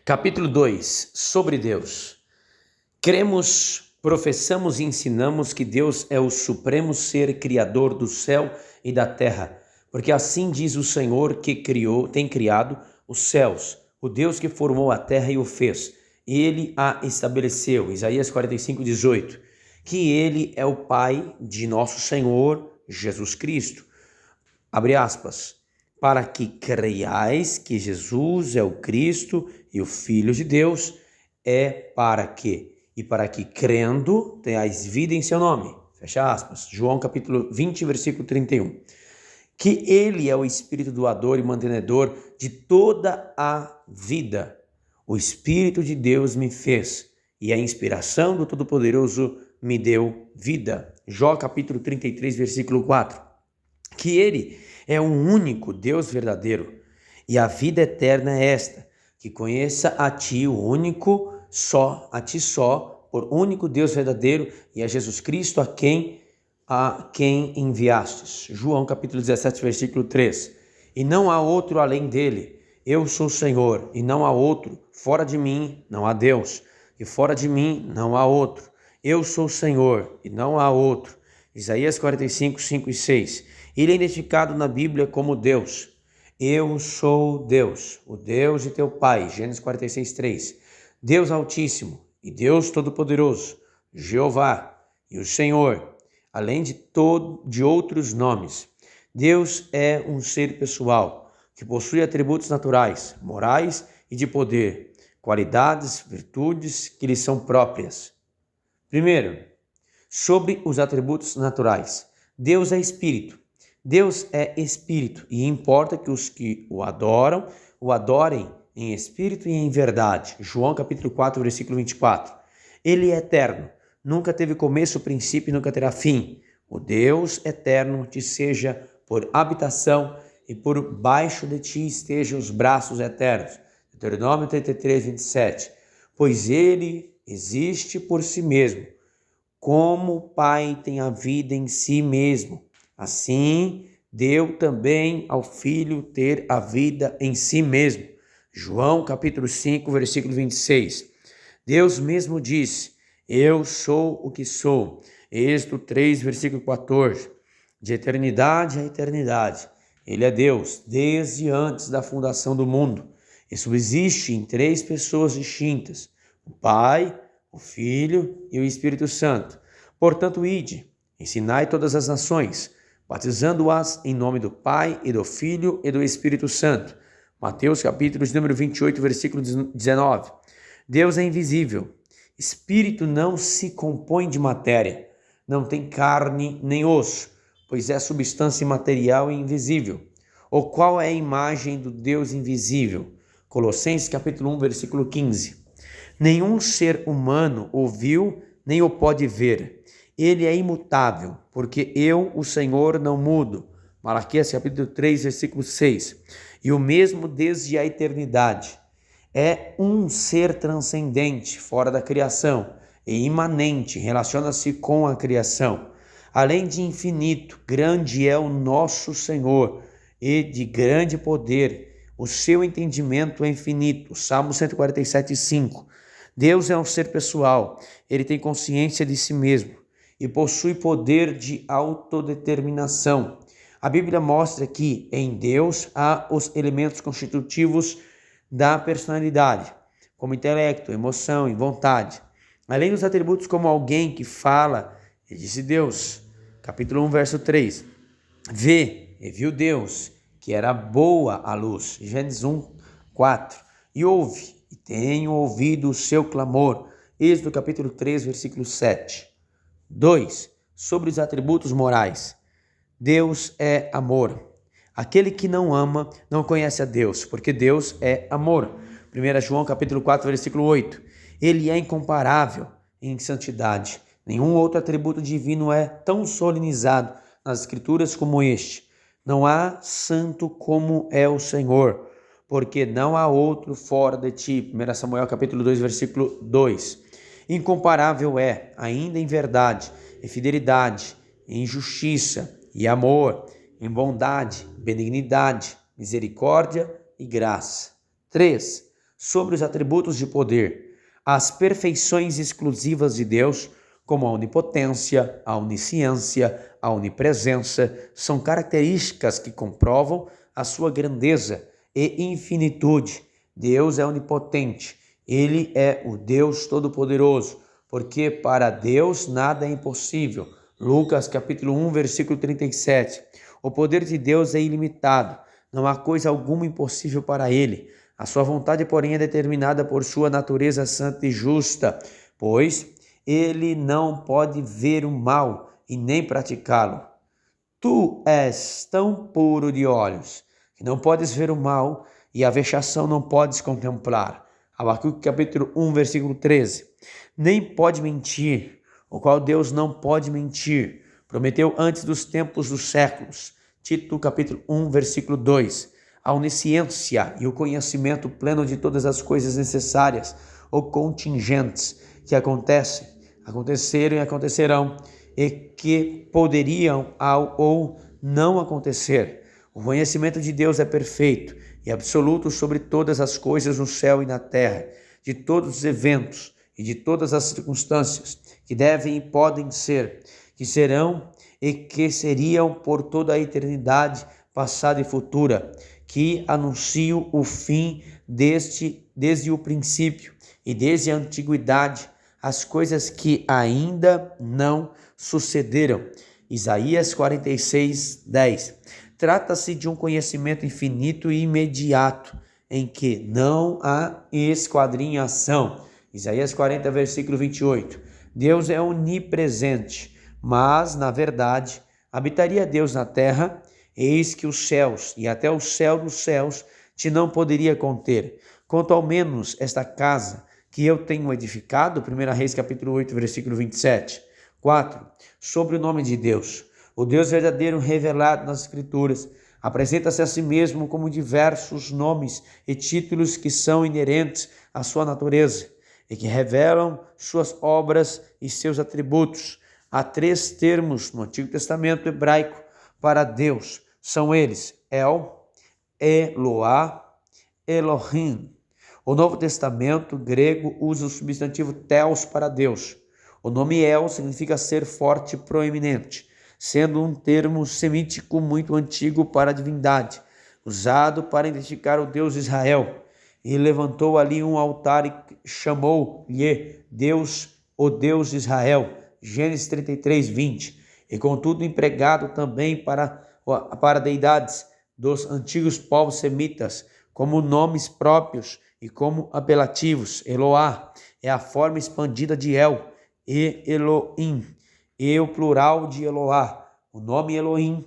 Capítulo 2, sobre Deus. Cremos, professamos e ensinamos que Deus é o supremo ser criador do céu e da terra, porque assim diz o Senhor que tem criado os céus, o Deus que formou a terra e o fez. Ele a estabeleceu, Isaías 45:18, que ele é o Pai de nosso Senhor Jesus Cristo. Abre aspas, para que creiais que Jesus é o Cristo e o Filho de Deus, para que crendo tenhais vida em seu nome. Fecha aspas. João capítulo 20, versículo 31. Que ele é o Espírito doador e mantenedor de toda a vida. O Espírito de Deus me fez e a inspiração do Todo-Poderoso me deu vida. Jó capítulo 33, versículo 4. Que ele é o único Deus verdadeiro, e a vida eterna é esta, que conheça a ti, o único só, a ti só, por único Deus verdadeiro, e a Jesus Cristo a quem enviastes. João capítulo 17, versículo 3. E não há outro além dele. Eu sou o Senhor, e não há outro. Fora de mim não há Deus, e fora de mim não há outro. Eu sou o Senhor, e não há outro. Isaías 45, 5 e 6. Ele é identificado na Bíblia como Deus. Eu sou Deus, o Deus de teu Pai. Gênesis 46, 3. Deus Altíssimo e Deus Todo-Poderoso, Jeová e o Senhor, além de outros nomes. Deus é um ser pessoal que possui atributos naturais, morais e de poder, qualidades, virtudes que lhe são próprias. Primeiro, sobre os atributos naturais. Deus é Espírito. Deus é Espírito e importa que os que o adorem em espírito e em verdade. João capítulo 4, versículo 24. Ele é eterno, nunca teve começo, princípio e nunca terá fim. O Deus eterno te seja por habitação e por baixo de ti estejam os braços eternos. Deuteronômio 33, 27. Pois ele existe por si mesmo, como o Pai tem a vida em si mesmo. Assim, deu também ao Filho ter a vida em si mesmo. João capítulo 5, versículo 26. Deus mesmo disse, eu sou o que sou. Êxodo 3, versículo 14. De eternidade a eternidade, Ele é Deus, desde antes da fundação do mundo. E subsiste em três pessoas distintas, o Pai, o Filho e o Espírito Santo. Portanto, ide, ensinai todas as nações, batizando-as em nome do Pai e do Filho e do Espírito Santo. Mateus capítulo número 28, versículo 19. Deus é invisível. Espírito não se compõe de matéria, não tem carne nem osso, pois é substância imaterial e invisível. Ou qual é a imagem do Deus invisível? Colossenses capítulo 1, versículo 15. Nenhum ser humano o viu, nem o pode ver. Ele é imutável, porque eu, o Senhor, não mudo. Malaquias capítulo 3, versículo 6. E o mesmo desde a eternidade. É um ser transcendente, fora da criação, e imanente, relaciona-se com a criação. Além de infinito, grande é o nosso Senhor, e de grande poder. O seu entendimento é infinito. Salmo 147, 5. Deus é um ser pessoal, ele tem consciência de si mesmo e possui poder de autodeterminação. A Bíblia mostra que em Deus há os elementos constitutivos da personalidade, como intelecto, emoção e vontade. Além dos atributos como alguém que fala, ele disse Deus, capítulo 1, verso 3. Vê e viu Deus, que era boa a luz, Gênesis 1, 4. E ouve, e tenho ouvido o seu clamor, Êxodo capítulo 3, versículo 7. 2. Sobre os atributos morais. Deus é amor. Aquele que não ama não conhece a Deus, porque Deus é amor. 1 João capítulo 4, versículo 8. Ele é incomparável em santidade. Nenhum outro atributo divino é tão solenizado nas Escrituras como este. Não há santo como é o Senhor, porque não há outro fora de ti. 1 Samuel capítulo 2, versículo 2. Incomparável é, ainda em verdade, em fidelidade, em justiça e amor, em bondade, benignidade, misericórdia e graça. 3. sobre os atributos de poder. As perfeições exclusivas de Deus, como a onipotência, a onisciência, a onipresença, são características que comprovam a sua grandeza e infinitude. Deus é onipotente, Ele é o Deus Todo-Poderoso, porque para Deus nada é impossível. Lucas capítulo 1, versículo 37. O poder de Deus é ilimitado, não há coisa alguma impossível para Ele. A sua vontade, porém, é determinada por sua natureza santa e justa, pois Ele não pode ver o mal e nem praticá-lo. Tu és tão puro de olhos que não podes ver o mal e a vexação não podes contemplar. Abacuque capítulo 1, versículo 13. Nem pode mentir, o qual Deus não pode mentir. Prometeu antes dos tempos dos séculos. Tito capítulo 1, versículo 2. A onisciência e o conhecimento pleno de todas as coisas necessárias ou contingentes que aconteceram e acontecerão e que poderiam ou não acontecer. O conhecimento de Deus é perfeito e absoluto sobre todas as coisas no céu e na terra, de todos os eventos e de todas as circunstâncias que devem e podem ser, que serão e que seriam por toda a eternidade passada e futura, que anunciam o fim desde o princípio e desde a antiguidade, as coisas que ainda não sucederam. Isaías 46, 10. Trata-se de um conhecimento infinito e imediato, em que não há esquadrinhação. Isaías 40, versículo 28. Deus é onipresente, mas, na verdade, habitaria Deus na terra? Eis que os céus e até o céu dos céus te não poderia conter. Quanto ao menos esta casa que eu tenho edificado, 1 Reis capítulo 8, versículo 27. 4. Sobre o nome de Deus. O Deus verdadeiro revelado nas Escrituras apresenta-se a si mesmo como diversos nomes e títulos que são inerentes à sua natureza e que revelam suas obras e seus atributos. Há 3 termos no Antigo Testamento hebraico para Deus. São eles El, Eloá, Elohim. O Novo Testamento grego usa o substantivo Theos para Deus. O nome El significa ser forte e proeminente, sendo um termo semítico muito antigo para a divindade, usado para identificar o Deus de Israel. E levantou ali um altar e chamou-lhe Deus, o Deus de Israel. Gênesis 33, 20. E contudo empregado também para deidades dos antigos povos semitas, como nomes próprios e como apelativos. Eloá é a forma expandida de El, e Elohim, e o plural de Eloá. O nome Elohim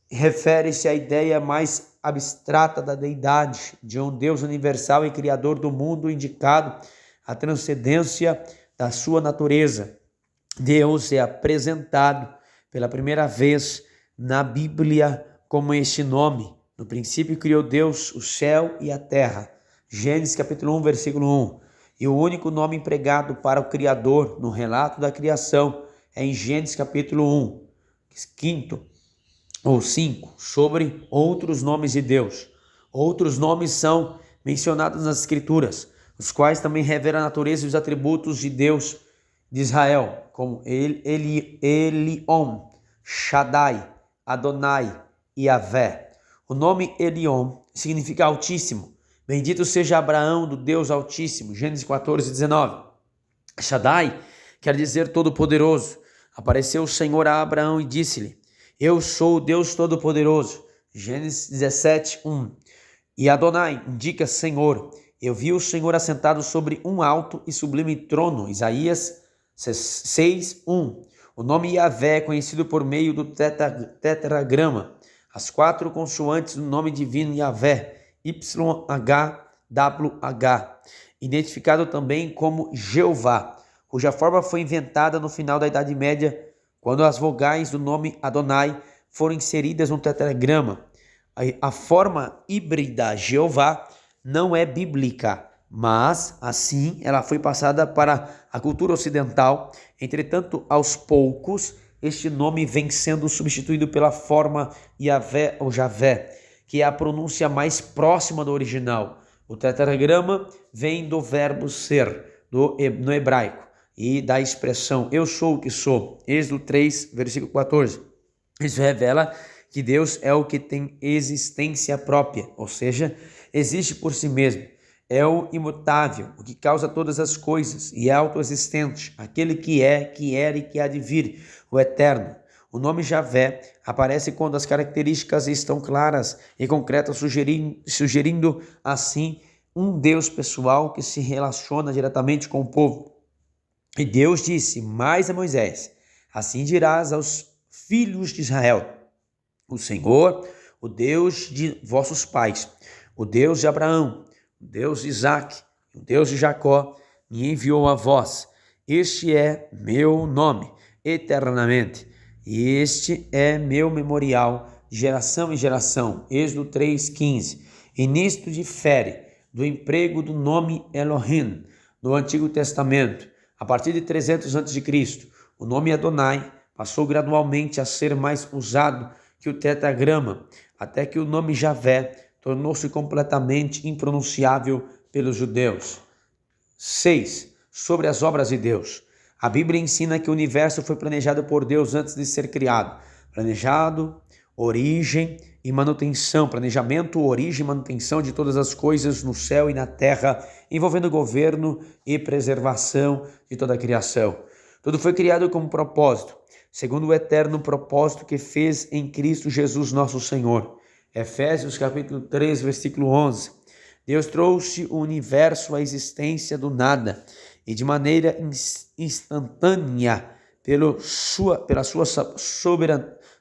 refere-se à ideia mais abstrata da deidade, de um Deus universal e criador do mundo, indicado a transcendência da sua natureza. Deus é apresentado pela primeira vez na Bíblia como este nome. No princípio criou Deus o céu e a terra. Gênesis capítulo 1, versículo 1. E o único nome empregado para o Criador no relato da criação é em Gênesis capítulo 1, 5 ou 5, sobre outros nomes de Deus. Outros nomes são mencionados nas Escrituras, os quais também revelam a natureza e os atributos de Deus de Israel, como Elion, Shaddai, Adonai e Yahvé. O nome Elion significa Altíssimo. Bendito seja Abraão do Deus Altíssimo. Gênesis 14, 19. Shaddai quer dizer Todo-Poderoso. Apareceu o Senhor a Abraão e disse-lhe: Eu sou o Deus Todo-Poderoso. Gênesis 17, 1. E Adonai indica Senhor. Eu vi o Senhor assentado sobre um alto e sublime trono. Isaías 6, 1. O nome Yahvé é conhecido por meio do tetragrama. As 4 consoantes do nome divino Yahvé, YHWH, identificado também como Jeová, cuja forma foi inventada no final da Idade Média, quando as vogais do nome Adonai foram inseridas no tetragrama. A forma híbrida Jeová não é bíblica, mas assim ela foi passada para a cultura ocidental. Entretanto, aos poucos, este nome vem sendo substituído pela forma Yahvé ou Javé, que é a pronúncia mais próxima do original. O tetragrama vem do verbo ser, no hebraico, e da expressão eu sou o que sou. Êxodo 3, versículo 14. Isso revela que Deus é o que tem existência própria, ou seja, existe por si mesmo. É o imutável, o que causa todas as coisas, e é autoexistente, aquele que é, que era e que há de vir, o eterno. O nome Javé aparece quando as características estão claras e concretas, sugerindo assim um Deus pessoal que se relaciona diretamente com o povo. E Deus disse mais a Moisés: assim dirás aos filhos de Israel: o Senhor, o Deus de vossos pais, o Deus de Abraão, o Deus de Isaque, o Deus de Jacó, me enviou a vós. Este é meu nome eternamente, e este é meu memorial de geração em geração. Êxodo 3,15. E nisto difere do emprego do nome Elohim no Antigo Testamento. A partir de 300 a.C., o nome Adonai passou gradualmente a ser mais usado que o tetragrama, até que o nome Javé tornou-se completamente impronunciável pelos judeus. 6. Sobre as obras de Deus. A Bíblia ensina que o universo foi planejado por Deus antes de ser criado. Planejado, origem e manutenção. Planejamento, origem e manutenção de todas as coisas no céu e na terra, envolvendo governo e preservação de toda a criação. Tudo foi criado com um propósito, segundo o eterno propósito que fez em Cristo Jesus nosso Senhor. Efésios capítulo 3, versículo 11. Deus trouxe o universo à existência do nada e de maneira instantânea pela sua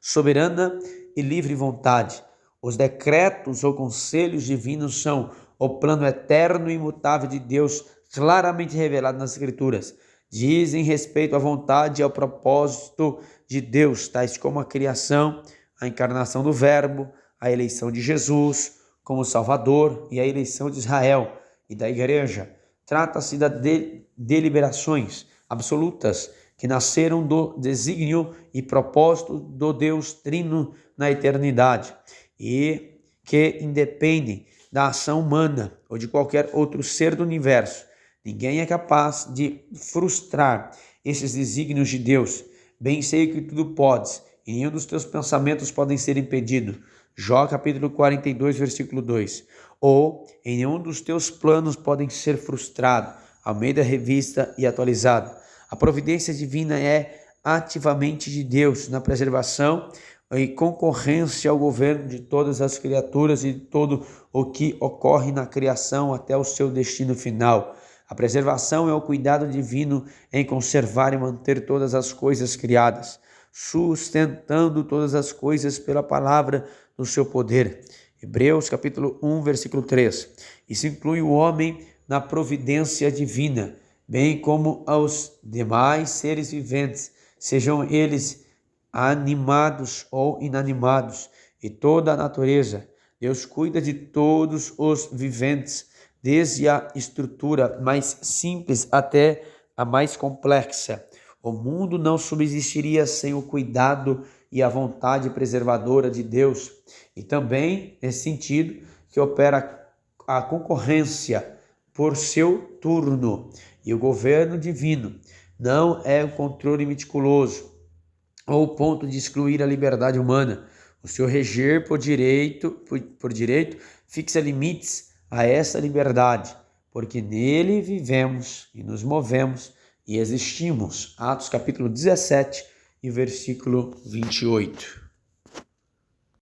soberana e livre vontade. Os decretos ou conselhos divinos são o plano eterno e imutável de Deus, claramente revelado nas Escrituras. Dizem respeito à vontade e ao propósito de Deus, tais como a criação, a encarnação do Verbo, a eleição de Jesus como Salvador e a eleição de Israel e da Igreja. Trata-se de deliberações absolutas que nasceram do desígnio e propósito do Deus Trino na eternidade e que independem da ação humana ou de qualquer outro ser do universo. Ninguém é capaz de frustrar esses desígnios de Deus. Bem sei que tudo podes, e nenhum dos teus pensamentos podem ser impedido. Jó capítulo 42, versículo 2. Ou em nenhum dos teus planos podem ser frustrados. Almeida Revista e Atualizado. A providência divina é ativamente de Deus na preservação e concorrência ao governo de todas as criaturas e de todo o que ocorre na criação até o seu destino final. A preservação é o cuidado divino em conservar e manter todas as coisas criadas, sustentando todas as coisas pela palavra do seu poder. Hebreus capítulo 1, versículo 3. Isso inclui o homem na providência divina, bem como aos demais seres viventes, sejam eles animados ou inanimados, e toda a natureza. Deus cuida de todos os viventes, desde a estrutura mais simples até a mais complexa. O mundo não subsistiria sem o cuidado e a vontade preservadora de Deus. E também, nesse sentido, que opera a concorrência por seu turno. E o governo divino não é o controle meticuloso ou o ponto de excluir a liberdade humana. O seu reger por direito fixa limites a essa liberdade, porque nele vivemos e nos movemos e existimos. Atos capítulo 17 e versículo 28.